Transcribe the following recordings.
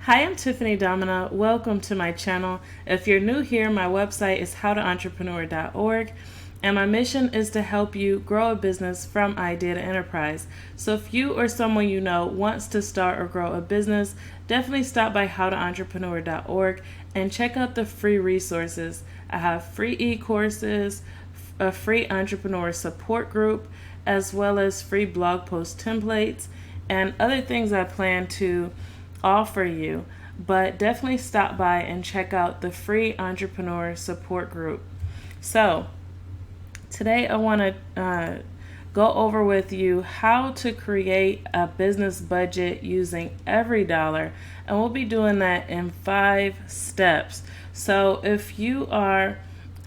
Hi, I'm Tiffany Domina. Welcome to my channel. If you're new here, my website is howtoentrepreneur.org, and my mission is to help you grow a business from idea to enterprise. So if you or someone you know wants to start or grow a business, definitely stop by howtoentrepreneur.org and check out the free resources. I have free e-courses, a free entrepreneur support group, as well as free blog post templates and other things I plan to offer you. But definitely stop by and check out the free entrepreneur support group. So today I want to go over with you how to create a business budget using EveryDollar, and we'll be doing that in 5 steps. So if you are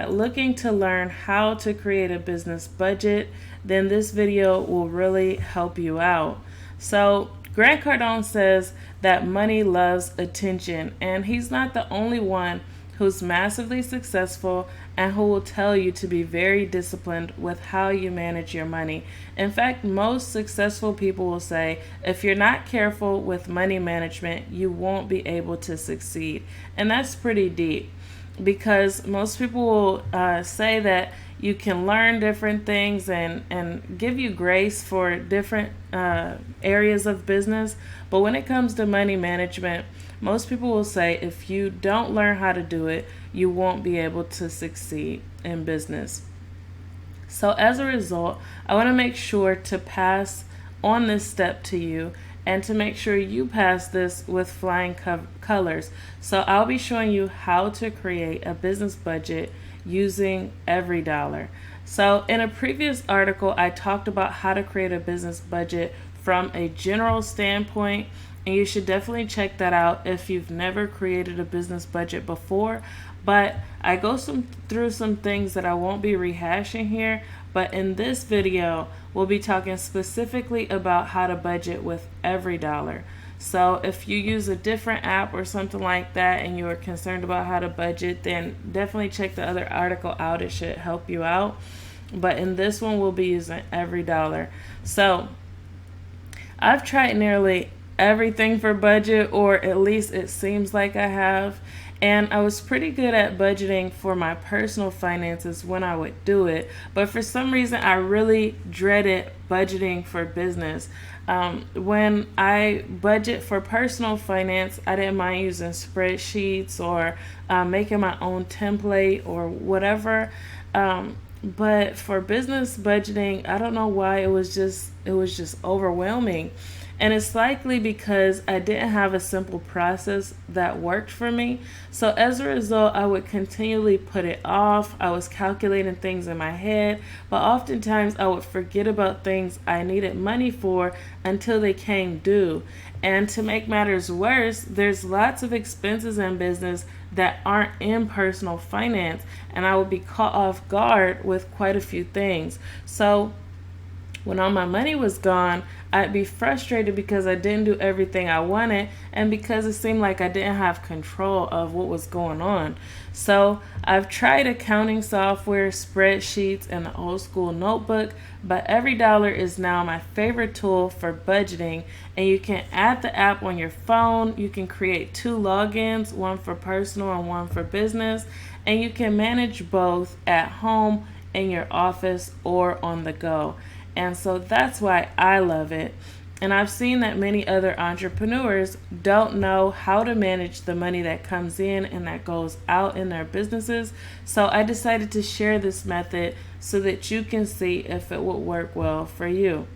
looking to learn how to create a business budget, then this video will really help you out. So Grant Cardone says that money loves attention, and he's not the only one who's massively successful and who will tell you to be very disciplined with how you manage your money. In fact, most successful people will say if you're not careful with money management, you won't be able to succeed. And that's pretty deep, because most people will say that you can learn different things and give you grace for different areas of business. But when it comes to money management, most people will say if you don't learn how to do it, you won't be able to succeed in business. So as a result, I want to make sure to pass on this step to you and to make sure you pass this with flying colors. So I'll be showing you how to create a business budget using EveryDollar. So in a previous article, I talked about how to create a business budget from a general standpoint, and you should definitely check that out if you've never created a business budget before. But I go through some things that I won't be rehashing here, but in this video, we'll be talking specifically about how to budget with EveryDollar. So if you use a different app or something like that and you're concerned about how to budget, then definitely check the other article out. It should help you out. But in this one, we'll be using EveryDollar. So I've tried nearly everything for budget, or at least it seems like I have. And I was pretty good at budgeting for my personal finances when I would do it. But for some reason, I really dreaded budgeting for business. When I budget for personal finance, I didn't mind using spreadsheets or making my own template or whatever. But for business budgeting, I don't know why it was just overwhelming. And it's likely because I didn't have a simple process that worked for me. So as a result, I would continually put it off. I was calculating things in my head, but oftentimes I would forget about things I needed money for until they came due. And to make matters worse, there's lots of expenses in business that aren't in personal finance, and I would be caught off guard with quite a few things. So when all my money was gone, I'd be frustrated because I didn't do everything I wanted, and because it seemed like I didn't have control of what was going on. So I've tried accounting software, spreadsheets, and the old school notebook, but EveryDollar is now my favorite tool for budgeting, and you can add the app on your phone. You can create 2 logins, one for personal and one for business, and you can manage both at home, in your office, or on the go. And so that's why I love it. And I've seen that many other entrepreneurs don't know how to manage the money that comes in and that goes out in their businesses. So I decided to share this method so that you can see if it would work well for you.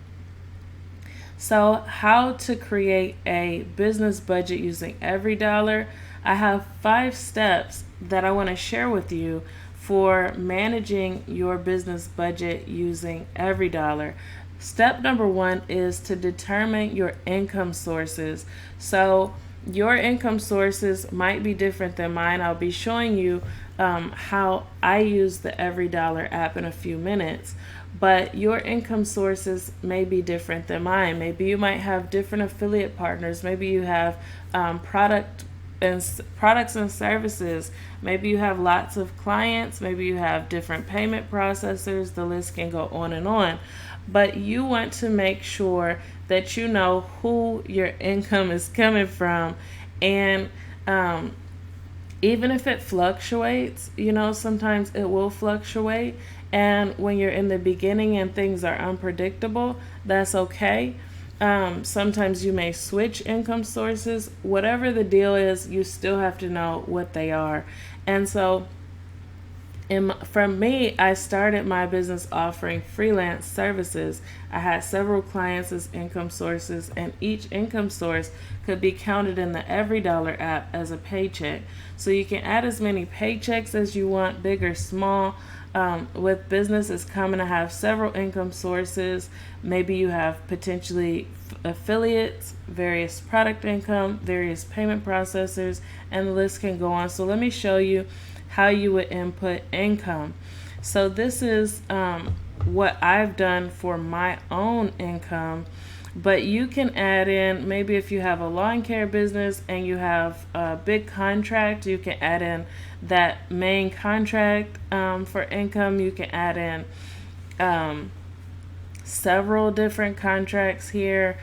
So how to create a business budget using EveryDollar. I have 5 steps that I want to share with you for managing your business budget using EveryDollar. Step number 1 is to determine your income sources. So your income sources might be different than mine. I'll be showing you how I use the EveryDollar app in a few minutes. But your income sources may be different than mine. Maybe you might have different affiliate partners. Maybe you have products and services. Maybe you have lots of clients. Maybe you have different payment processors. The list can go on and on. But you want to make sure that you know who your income is coming from And even if it fluctuates, sometimes it will fluctuate. And when you're in the beginning and things are unpredictable, that's okay. Sometimes you may switch income sources. Whatever the deal is, you still have to know what they are. And so, for me, I started my business offering freelance services. I had several clients as income sources, and each income source could be counted in the EveryDollar app as a paycheck. So you can add as many paychecks as you want, big or small. With business, it's common to have several income sources. Maybe you have potentially affiliates, various product income, various payment processors, and the list can go on. So let me show you how you would input income. So this is what I've done for my own income, but you can add in, maybe if you have a lawn care business and you have a big contract, you can add in that main contract for income. You can add in several different contracts here,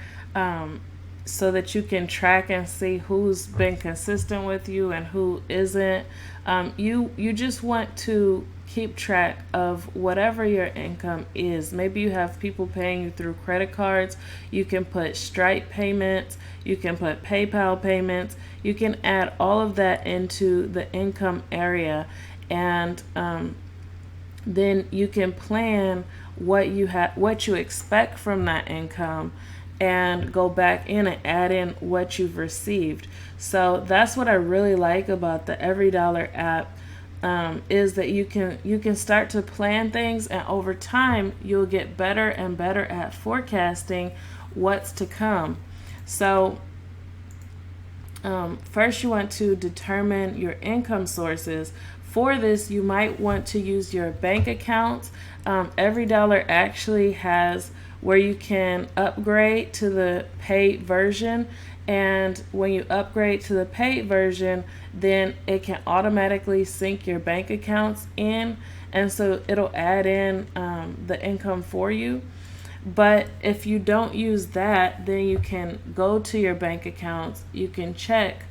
so that you can track and see who's been consistent with you and who isn't. You just want to keep track of whatever your income is. Maybe you have people paying you through credit cards. You can put Stripe payments. You can put PayPal payments. You can add all of that into the income area, and then you can plan what you expect from that income, and go back in and add in what you've received. So that's what I really like about the EveryDollar app, is that you can start to plan things, and over time you'll get better and better at forecasting what's to come. So first you want to determine your income sources. For this, you might want to use your bank accounts. EveryDollar actually has where you can upgrade to the paid version. And when you upgrade to the paid version, then it can automatically sync your bank accounts in. And so it'll add in the income for you. But if you don't use that, then you can go to your bank accounts. You can check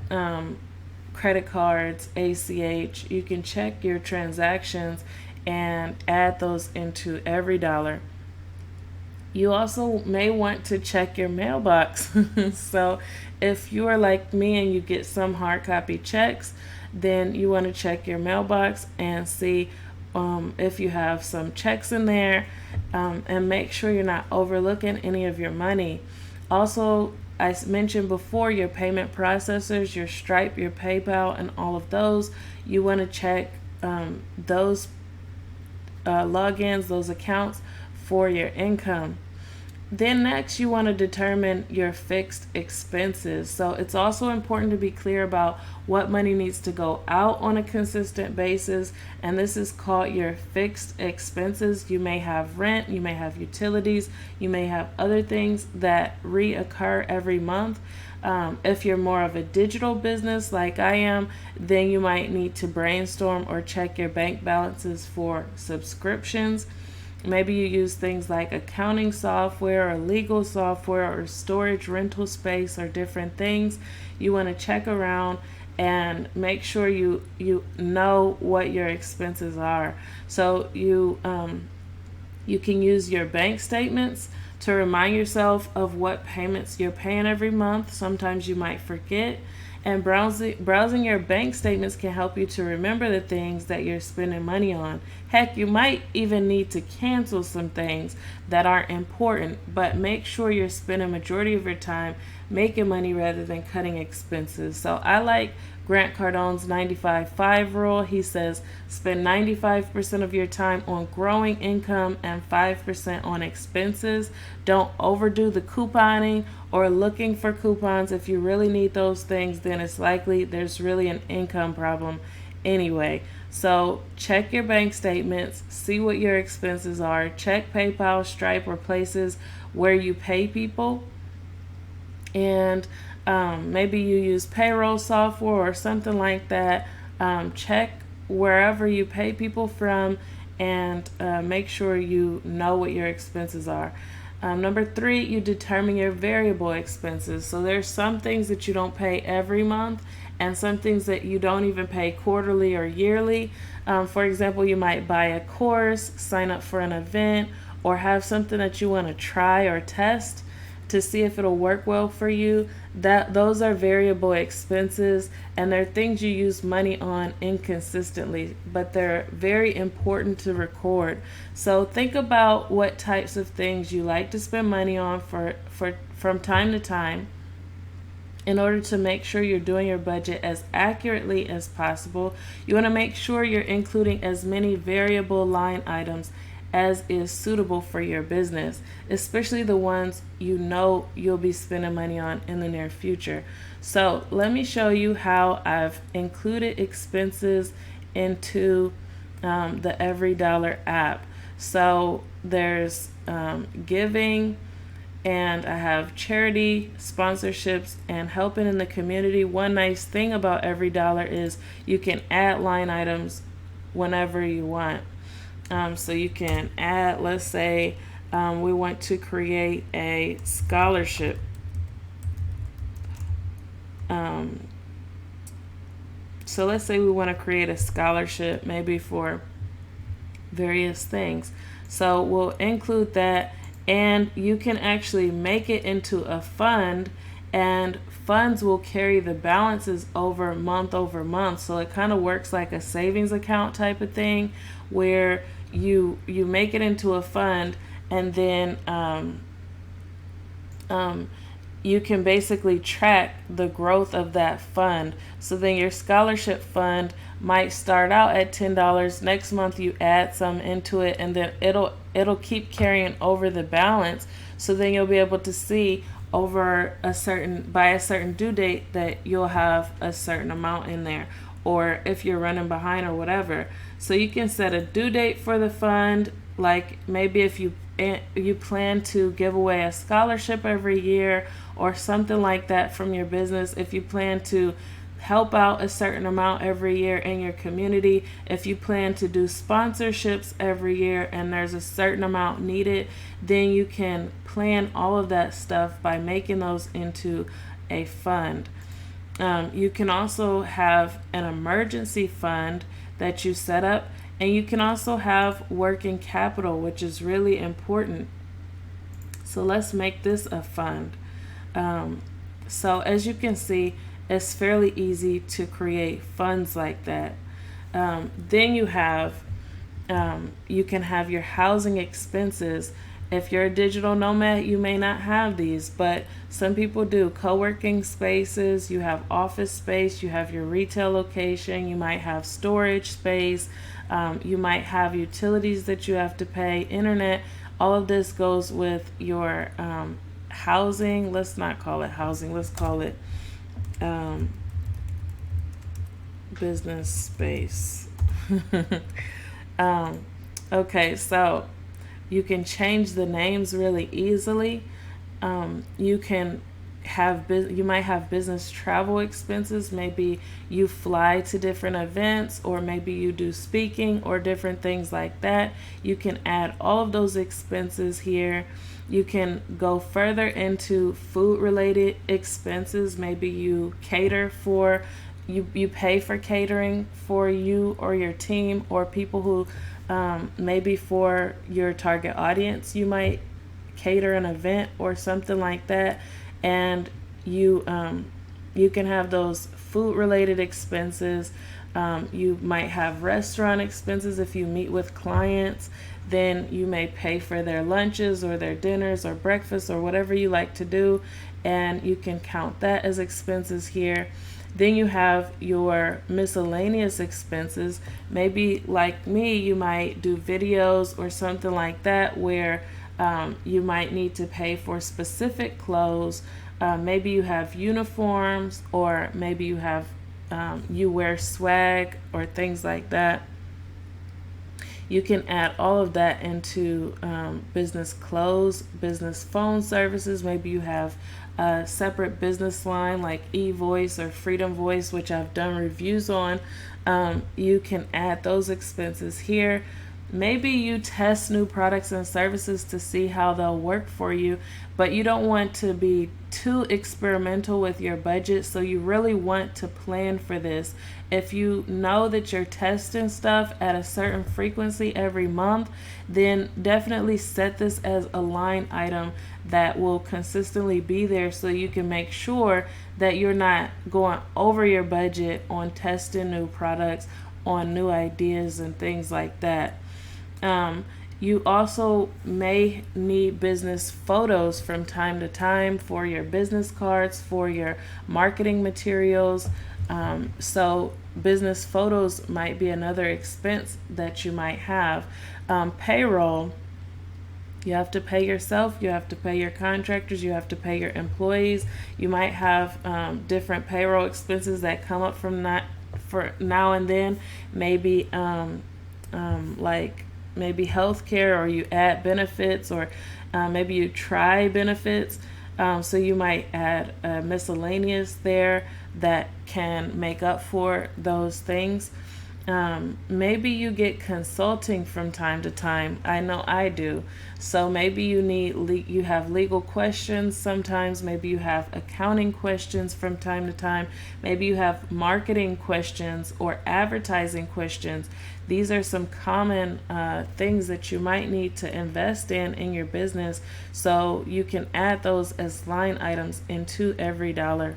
credit cards, ACH. You can check your transactions and add those into EveryDollar. You also may want to check your mailbox. So if you are like me and you get some hard copy checks, then you want to check your mailbox and see if you have some checks in there, and make sure you're not overlooking any of your money. Also, I mentioned before, your payment processors, your Stripe, your PayPal, and all of those, you want to check those logins, those accounts for your income. Then next, you want to determine your fixed expenses. So it's also important to be clear about what money needs to go out on a consistent basis, and this is called your fixed expenses. You may have rent, you may have utilities, you may have other things that reoccur every month. If you're more of a digital business like I am, then you might need to brainstorm or check your bank balances for subscriptions. Maybe you use things like accounting software or legal software or storage rental space or different things. You want to check around and make sure you know what your expenses are. So you can use your bank statements to remind yourself of what payments you're paying every month. Sometimes you might forget. And browsing your bank statements can help you to remember the things that you're spending money on. Heck, you might even need to cancel some things that aren't important, but make sure you're spending majority of your time making money rather than cutting expenses. So I like Grant Cardone's 95-5 rule. He says spend 95% of your time on growing income and 5% on expenses. Don't overdo the couponing or looking for coupons. If you really need those things, then it's likely there's really an income problem anyway. So check your bank statements, see what your expenses are, check PayPal, Stripe, or places where you pay people. And maybe you use payroll software or something like that. Check wherever you pay people from, and make sure you know what your expenses are. Number 3, you determine your variable expenses. So there's some things that you don't pay every month and some things that you don't even pay quarterly or yearly. For example, you might buy a course, sign up for an event, or have something that you want to try or test to see if it'll work well for you. Those are variable expenses, and they're things you use money on inconsistently, but they're very important to record. So think about what types of things you like to spend money on from time to time, in order to make sure you're doing your budget as accurately as possible. You want to make sure you're including as many variable line items as is suitable for your business, especially the ones you know you'll be spending money on in the near future. So let me show you how I've included expenses into the EveryDollar app. So there's giving, and I have charity, sponsorships, and helping in the community. One nice thing about EveryDollar is you can add line items whenever you want. So you can add, let's say we want to create a scholarship. So let's say we want to create a scholarship maybe for various things. So we'll include that, and you can actually make it into a fund, and funds will carry the balances over month. So it kind of works like a savings account type of thing, where you make it into a fund, and then you can basically track the growth of that fund. So then your scholarship fund might start out at $10. Next month you add some into it, and then it'll keep carrying over the balance. So then you'll be able to see by a certain due date that you'll have a certain amount in there, or if you're running behind or whatever. So you can set a due date for the fund, like maybe if you plan to give away a scholarship every year or something like that from your business. If you plan to help out a certain amount every year in your community, if you plan to do sponsorships every year and there's a certain amount needed, then you can plan all of that stuff by making those into a fund. You can also have an emergency fund that you set up, and you can also have working capital, which is really important. So let's make this a fund. So as you can see, it's fairly easy to create funds like that. Then you can have your housing expenses. If you're a digital nomad, you may not have these, but some people do. Co-working spaces, you have office space, you have your retail location, you might have storage space, you might have utilities that you have to pay, internet. All of this goes with your housing. Let's not call it housing, let's call it business space. Okay, so you can change the names really easily. You might have business travel expenses. Maybe you fly to different events, or maybe you do speaking or different things like that. You can add all of those expenses here. You can go further into food related expenses. Maybe you cater for, you pay for catering for you or your team, or people who maybe for your target audience, you might cater an event or something like that. And you can have those food related expenses. You might have restaurant expenses. If you meet with clients, then you may pay for their lunches or their dinners or breakfast or whatever you like to do, and you can count that as expenses here. Then you have your miscellaneous expenses. Maybe like me, you might do videos or something like that, where you might need to pay for specific clothes. Maybe you have uniforms, or maybe you have you wear swag or things like that. You can add all of that into business clothes, business phone services. Maybe you have a separate business line like eVoice or Freedom Voice, which I've done reviews on. You can add those expenses here. maybe you test new products and services to see how they'll work for you, but you don't want to be too experimental with your budget. So you really want to plan for this. If you know that you're testing stuff at a certain frequency every month, then definitely set this as a line item that will consistently be there, so you can make sure that you're not going over your budget on testing new products, on new ideas and things like that. You also may need business photos from time to time for your business cards, for your marketing materials. So business photos might be another expense that you might have. Payroll. You have to pay yourself, you have to pay your contractors, you have to pay your employees. You might have different payroll expenses that come up from that for now and then. Maybe like maybe healthcare, or you add benefits, or maybe you try benefits. So you might add miscellaneous there that can make up for those things. Maybe you get consulting from time to time. I know I do. So maybe you have legal questions sometimes. Maybe you have accounting questions from time to time. Maybe you have marketing questions or advertising questions. These are some common things that you might need to invest in your business. So you can add those as line items into EveryDollar.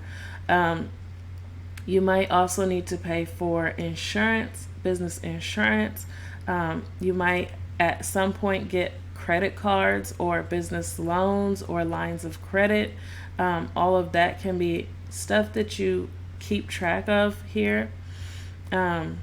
You might also need to pay for insurance, business insurance. You might at some point get credit cards or business loans or lines of credit. All of that can be stuff that you keep track of here. And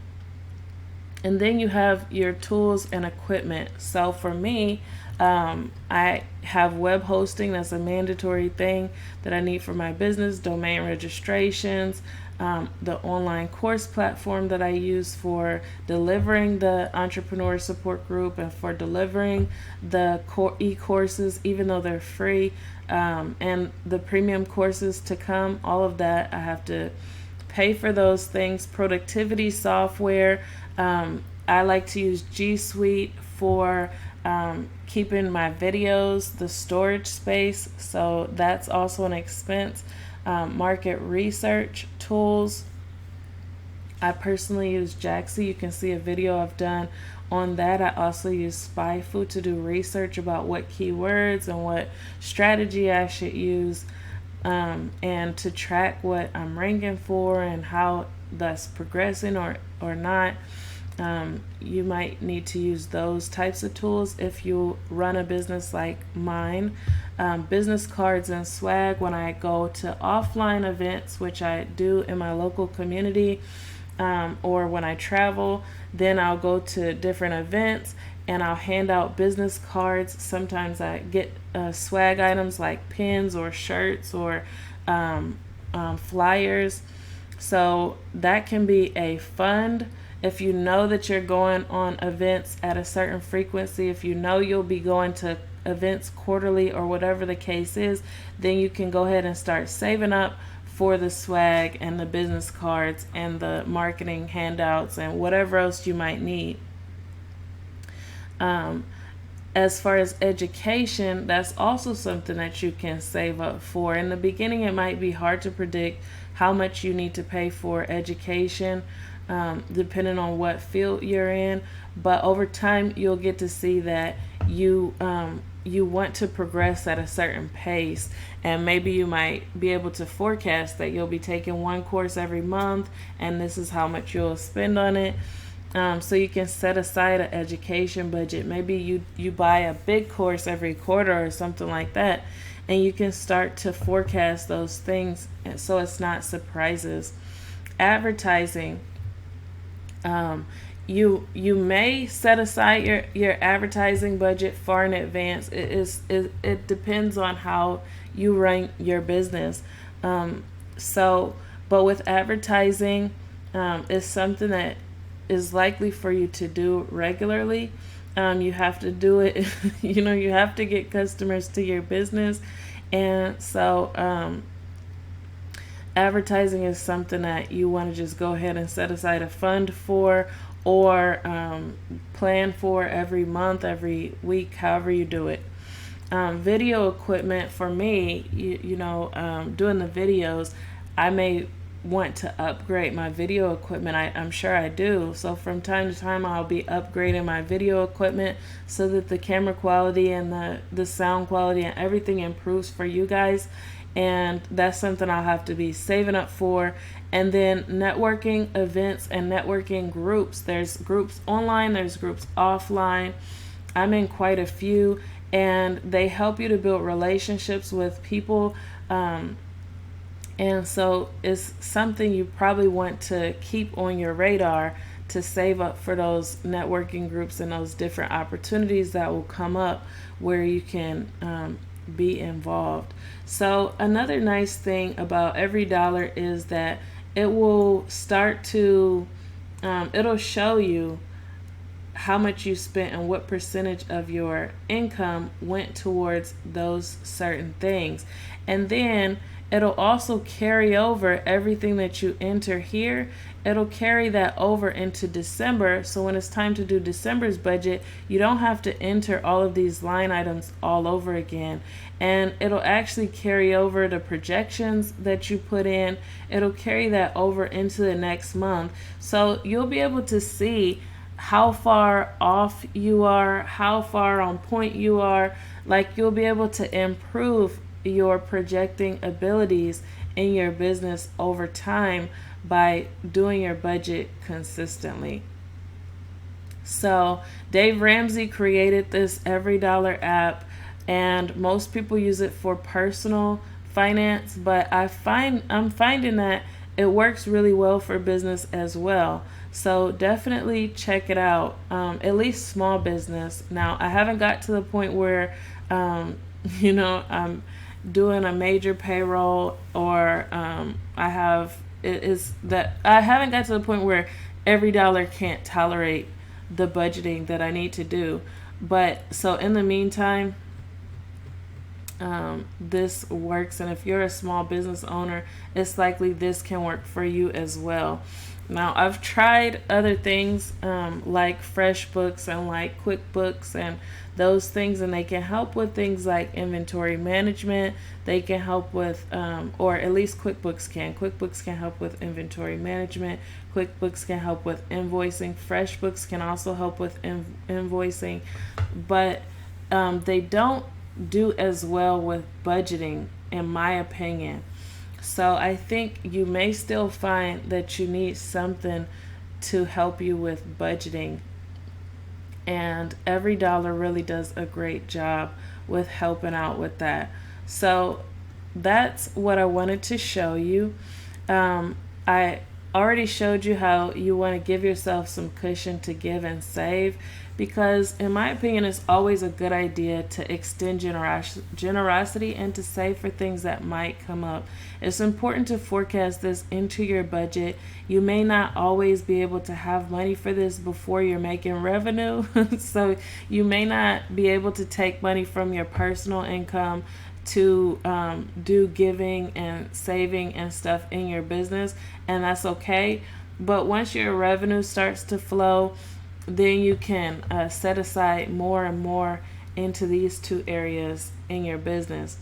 then you have your tools and equipment. So for me, I have web hosting. That's a mandatory thing that I need for my business, domain registrations, the online course platform that I use for delivering the entrepreneur support group and for delivering the e-courses, even though they're free, and the premium courses to come. All of that, I have to pay for those things. Productivity software. I like to use G Suite for keeping my videos, the storage space. So that's also an expense. Market research tools. I personally use Jaxi. You can see a video I've done on that. I also use SpyFu to do research about what keywords and what strategy I should use, and to track what I'm ranking for and how that's progressing or not. You might need to use those types of tools if you run a business like mine. Business cards and swag. When I go to offline events, which I do in my local community, or when I travel, then I'll go to different events and I'll hand out business cards. Sometimes I get swag items like pins or shirts or flyers. So that can be a fund. If you know that you're going on events at a certain frequency, if you know you'll be going to events quarterly or whatever the case is, then you can go ahead and start saving up for the swag and the business cards and the marketing handouts and whatever else you might need. As far as education, that's also something that you can save up for. In the beginning, it might be hard to predict how much you need to pay for education, depending on what field you're in. But over time, you'll get to see that you want to progress at a certain pace, and maybe you might be able to forecast that you'll be taking one course every month, and this is how much you'll spend on it. So you can set aside an education budget. Maybe you buy a big course every quarter or something like that, and you can start to forecast those things so it's not surprises. Advertising. You may set aside your advertising budget far in advance. It depends on how you run your business. But with advertising, it's something that is likely for you to do regularly. You have to do it. You have to get customers to your business, and so advertising is something that you want to just go ahead and set aside a fund for. or plan for every month, every week, however you do it. Video equipment for me, doing the videos, I may want to upgrade my video equipment. I'm sure I do. So from time to time, I'll be upgrading my video equipment so that the camera quality and the sound quality and everything improves for you guys. And that's something I'll have to be saving up for. And then networking events and networking groups. There's groups online, there's groups offline. I'm in quite a few, and they help you to build relationships with people. And so it's something you probably want to keep on your radar to save up for those networking groups and those different opportunities that will come up where you can be involved. So another nice thing about EveryDollar is that it will start to, it'll show you how much you spent and what percentage of your income went towards those certain things. And then it'll also carry over everything that you enter here. It'll carry that over into December. So when it's time to do December's budget, you don't have to enter all of these line items all over again. And it'll actually carry over the projections that you put in. It'll carry that over into the next month. So you'll be able to see how far off you are, how far on point you are. Like, you'll be able to improve your projecting abilities in your business over time by doing your budget consistently. So Dave Ramsey created this EveryDollar app, and most people use it for personal finance, but I'm finding that it works really well for business as well. So definitely check it out, at least small business. Now, I haven't got to the point where I'm doing a major payroll, or I haven't got to the point where EveryDollar can't tolerate the budgeting that I need to do. But so in the meantime, this works, and if you're a small business owner, it's likely this can work for you as well. Now, I've tried other things like FreshBooks and like QuickBooks and those things, and they can help with things like inventory management. They can help with, or at least QuickBooks can. QuickBooks can help with inventory management. QuickBooks can help with invoicing. FreshBooks can also help with invoicing, but they don't do as well with budgeting, in my opinion. So I think you may still find that you need something to help you with budgeting. And EveryDollar really does a great job with helping out with that. So that's what I wanted to show you. I already showed you how you want to give yourself some cushion to give and save, because in my opinion, it's always a good idea to extend generosity and to save for things that might come up. It's important to forecast this into your budget. You may not always be able to have money for this before you're making revenue. So you may not be able to take money from your personal income to do giving and saving and stuff in your business, and that's okay. But once your revenue starts to flow, then you can set aside more and more into these two areas in your business.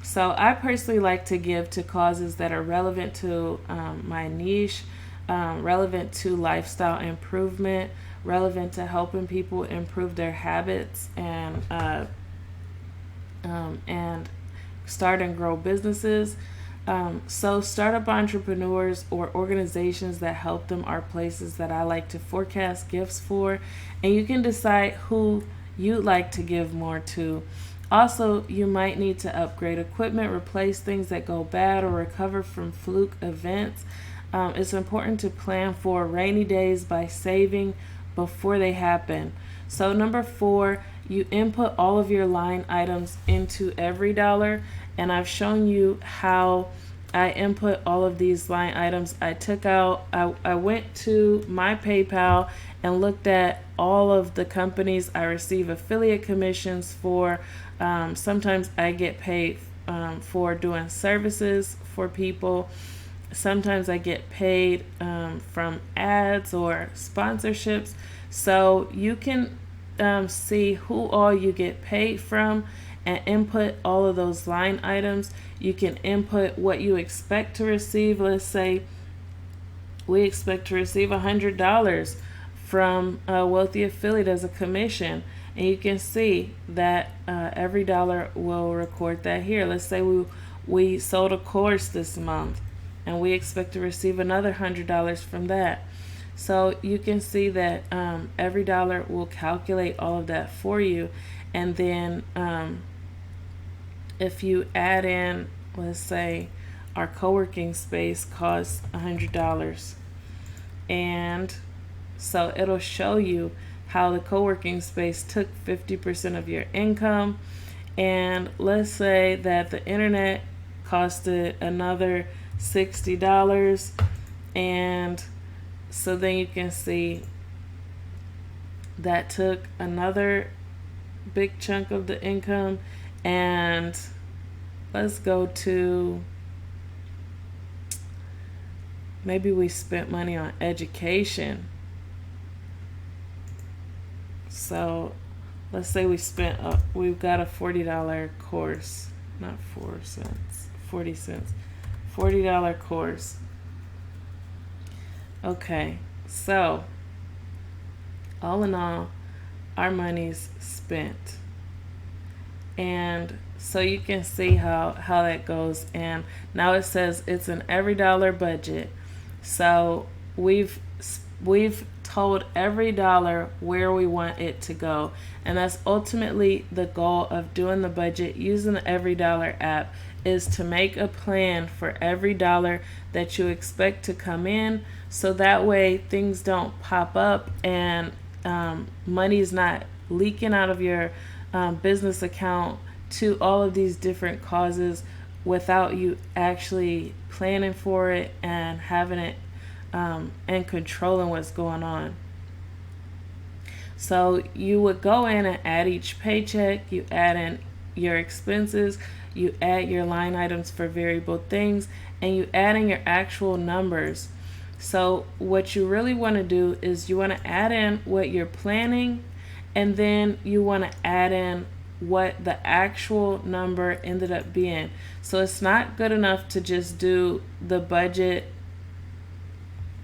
So I personally like to give to causes that are relevant to my niche, relevant to lifestyle improvement, relevant to helping people improve their habits and start and grow businesses. So startup entrepreneurs or organizations that help them are places that I like to forecast gifts for, and you can decide who you'd like to give more to. Also, you might need to upgrade equipment, replace things that go bad, or recover from fluke events. It's important to plan for rainy days by saving before they happen. So number 4, you input all of your line items into EveryDollar, and I've shown you how I input all of these line items. I went to my PayPal and looked at all of the companies I receive affiliate commissions for. Sometimes I get paid for doing services for people. sometimes I get paid from ads or sponsorships. So you can see who all you get paid from and input all of those line items. You can input what you expect to receive. Let's say we expect to receive $100 from a wealthy affiliate as a commission. And you can see that EveryDollar will record that here. Let's say we sold a course this month and we expect to receive another $100 from that. So you can see that EveryDollar will calculate all of that for you. And then if you add in, let's say our co-working space costs $100, and so it'll show you how the co-working space took 50% of your income. And let's say that the internet costed another $60, and so then you can see that took another big chunk of the income. And let's go to, maybe we spent money on education. So let's say we've got a $40 course, not 4 cents, 40 cents, $40 course. Okay, so all in all, our money's spent. And so you can see how that goes. And now it says it's an EveryDollar budget. So we've told EveryDollar where we want it to go. And that's ultimately the goal of doing the budget using the EveryDollar app, is to make a plan for every dollar that you expect to come in, so that way things don't pop up and money is not leaking out of your business account to all of these different causes without you actually planning for it and having it and controlling what's going on. So you would go in and add each paycheck, you add in your expenses, you add your line items for variable things, and you add in your actual numbers. So what you really want to do is you want to add in what you're planning, and then you want to add in what the actual number ended up being. So it's not good enough to just do the budget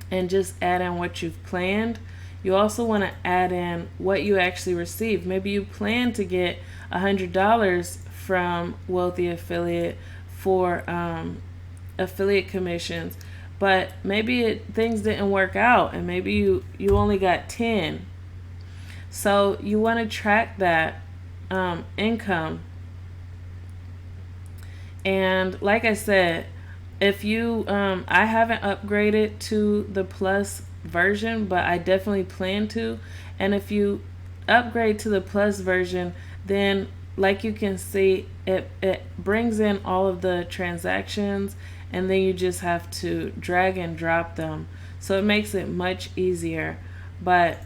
and just add in what you've planned. You also want to add in what you actually received. Maybe you plan to get $100 from Wealthy Affiliate for affiliate commissions, but maybe things didn't work out and maybe you only got 10. So you want to track that income. And like I said, if you I haven't upgraded to the plus version, but I definitely plan to. And if you upgrade to the plus version, then like you can see, it brings in all of the transactions, and then you just have to drag and drop them. So it makes it much easier. But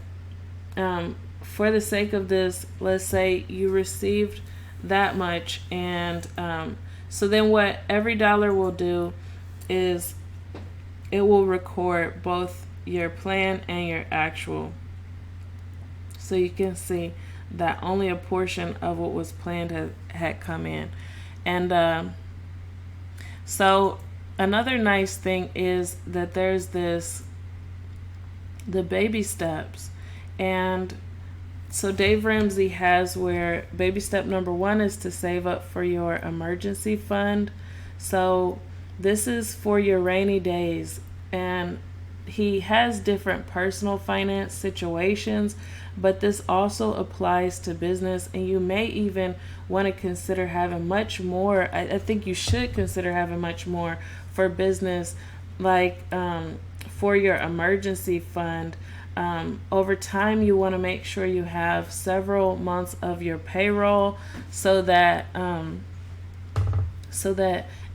for the sake of this, let's say you received that much, and so then what EveryDollar will do is it will record both your plan and your actual. So you can see that only a portion of what was planned had come in. And so another nice thing is that there's the baby steps. And so Dave Ramsey has where baby step number 1 is to save up for your emergency fund. So this is for your rainy days, and he has different personal finance situations, but this also applies to business, and you may even want to consider having much more. I think you should consider having much more for business, like for your emergency fund. Over time, you want to make sure you have several months of your payroll so that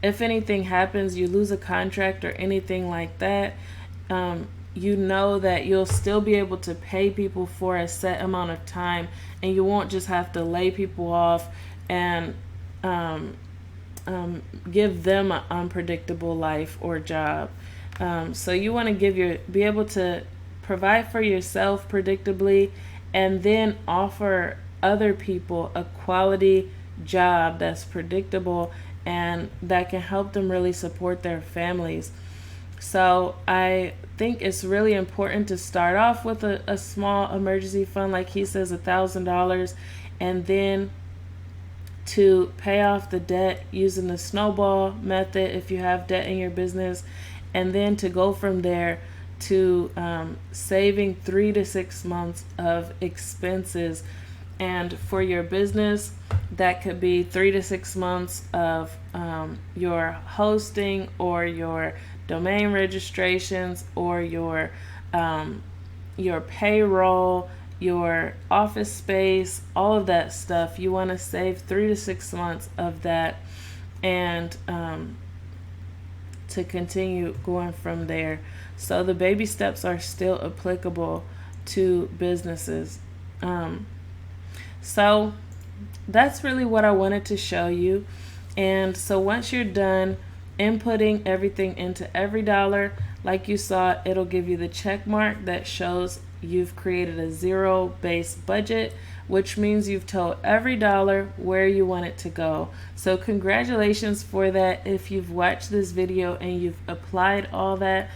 if anything happens, you lose a contract or anything like that, you know that you'll still be able to pay people for a set amount of time, and you won't just have to lay people off and give them an unpredictable life or job. So you want to be able to provide for yourself predictably, and then offer other people a quality job that's predictable and that can help them really support their families. So I think it's really important to start off with a small emergency fund, like he says, $1,000, and then to pay off the debt using the snowball method if you have debt in your business, and then to go from there to saving 3 to 6 months of expenses. And for your business, that could be 3 to 6 months of your hosting or your domain registrations or your payroll, your office space, all of that stuff. You want to save 3 to 6 months of that, and to continue going from there. So the baby steps are still applicable to businesses. So that's really what I wanted to show you. And so once you're done inputting everything into EveryDollar, like you saw, it'll give you the check mark that shows you've created a zero-based budget, which means you've told EveryDollar where you want it to go. So congratulations for that. If you've watched this video and you've applied all that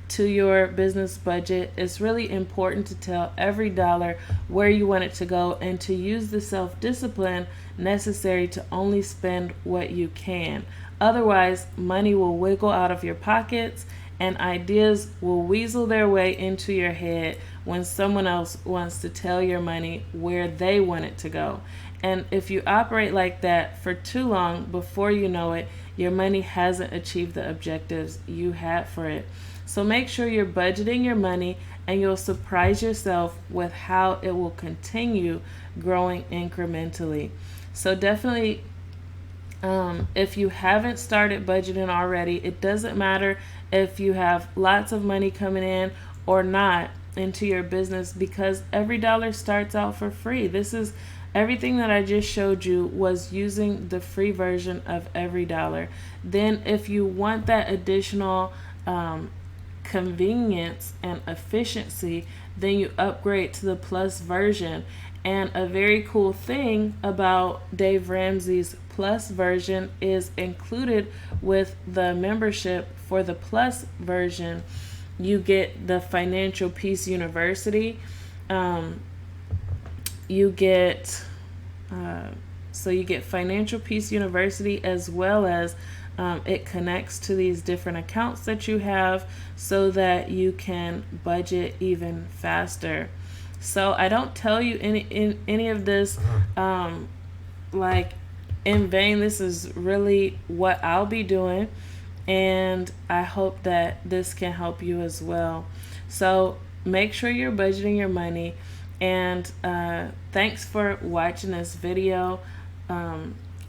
to your business budget, it's really important to tell EveryDollar where you want it to go and to use the self-discipline necessary to only spend what you can. Otherwise, money will wiggle out of your pockets and ideas will weasel their way into your head when someone else wants to tell your money where they want it to go. And if you operate like that for too long, before you know it, your money hasn't achieved the objectives you had for it. So make sure you're budgeting your money, and you'll surprise yourself with how it will continue growing incrementally. So definitely, if you haven't started budgeting already, it doesn't matter if you have lots of money coming in or not into your business, because EveryDollar starts out for free. This is everything that I just showed you was using the free version of EveryDollar. Then if you want that additional convenience and efficiency, then you upgrade to the plus version. And a very cool thing about Dave Ramsey's plus version is included with the membership for the plus version, you get the Financial Peace University. You get Financial Peace University, as well as it connects to these different accounts that you have so that you can budget even faster. So I don't tell you any of this like in vain. This is really what I'll be doing, and I hope that this can help you as well. So make sure you're budgeting your money, and thanks for watching this video.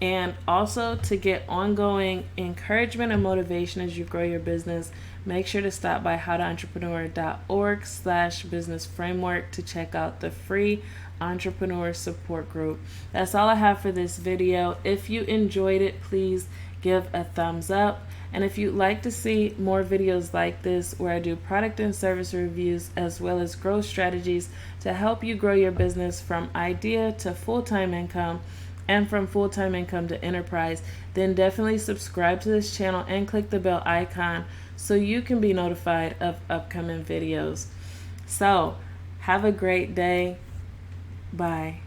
And also, to get ongoing encouragement and motivation as you grow your business, make sure to stop by howtoentrepreneur.org/business framework to check out the free entrepreneur support group. That's all I have for this video. If you enjoyed it, please give a thumbs up. And if you'd like to see more videos like this, where I do product and service reviews as well as growth strategies to help you grow your business from idea to full-time income, and from full-time income to enterprise, then definitely subscribe to this channel and click the bell icon so you can be notified of upcoming videos. So have a great day. Bye.